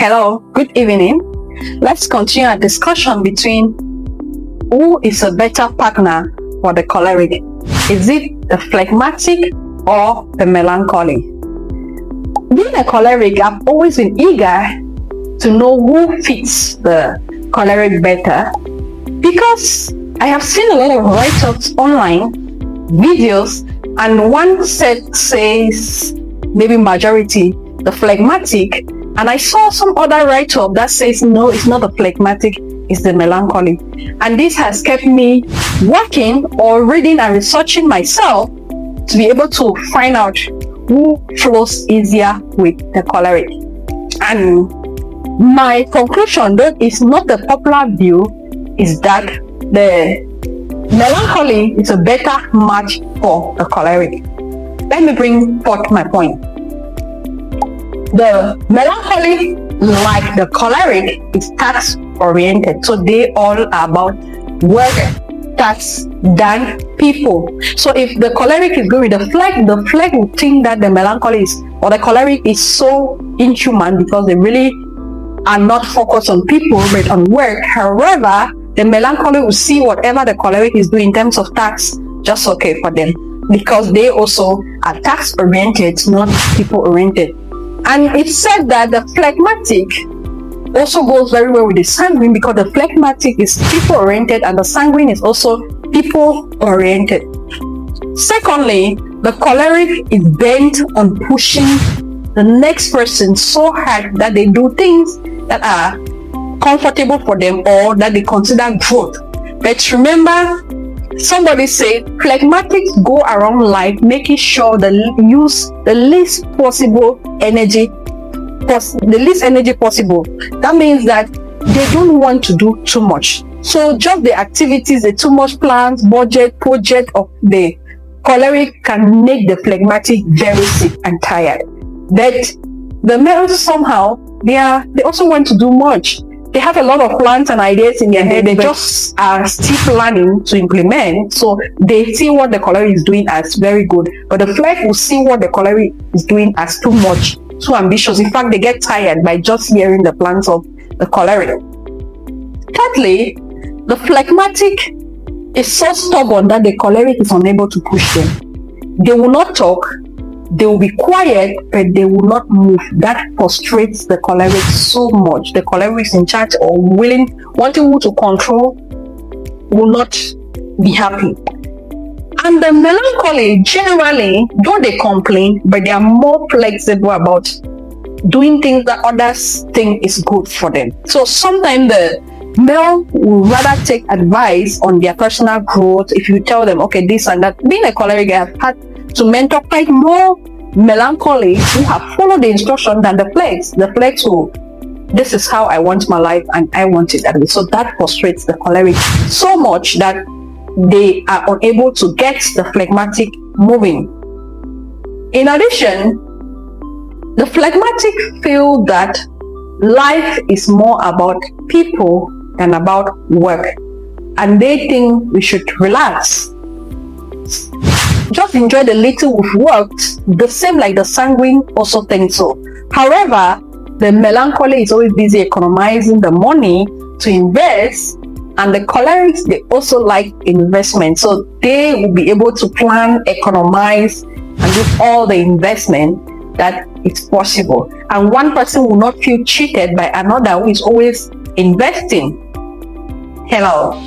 Hello, good evening. Let's continue our discussion between who is a better partner for the choleric. Is it the phlegmatic or the melancholy? Being a choleric, I've always been eager to know who fits the choleric better, because I have seen a lot of write-ups online, videos, and one set says maybe majority the phlegmatic, and I saw some other write-up that says no, it's not the phlegmatic, it's the melancholy. And this has kept me working or reading and researching myself to be able to find out who flows easier with the choleric. And my conclusion, though it's not the popular view, is that the melancholy is a better match for the choleric. Let me bring forth my point. The melancholy, like the choleric, is task oriented, so they all are about work, tasks, than people. So if the choleric is going with the phleg will think that the melancholy is, or the choleric is so inhuman because they really are not focused on people but on work. However, the melancholy will see whatever the choleric is doing in terms of tasks just okay for them, because they also are task oriented, not people oriented. And it's said that the phlegmatic also goes very well with the sanguine, because the phlegmatic is people oriented and the sanguine is also people oriented. Secondly, the choleric is bent on pushing the next person so hard that they do things that are comfortable for them or that they consider growth. But remember, somebody said phlegmatics go around life making sure they use the least energy possible. That means that they don't want to do too much. So just the activities, the too much plans, budget, project of the choleric can make the phlegmatic very sick and tired. But the males somehow, they also want to do much. They have a lot of plans and ideas in their head. They just are still planning to implement. So they see what the choleric is doing as very good, but the phleg will see what the choleric is doing as too much, too ambitious. In fact, they get tired by just hearing the plans of the choleric. Thirdly, the phlegmatic is so stubborn that the choleric is unable to push them. They will not talk. They will be quiet, but they will not move. That frustrates the choleric so much. The choleric is in charge or wanting to control, will not be happy. And the melancholy, generally, though they complain, but they are more flexible about doing things that others think is good for them. So sometimes the male will rather take advice on their personal growth. If you tell them, okay, this and that. Being a choleric, I have had to mentor quite more melancholy who have followed the instruction than the phlegs. The phlegs will, this is how I want my life and I want it that way. So that frustrates the choleric so much that they are unable to get the phlegmatic moving. In addition, the phlegmatic feel that life is more about people than about work, and they think we should relax, just enjoy the little we've worked, the same like the sanguine also thinks so. However, the melancholy is always busy economizing the money to invest, and the cholerics, they also like investment, so they will be able to plan, economize, and do all the investment that is possible. And one person will not feel cheated by another who is always investing. Hello.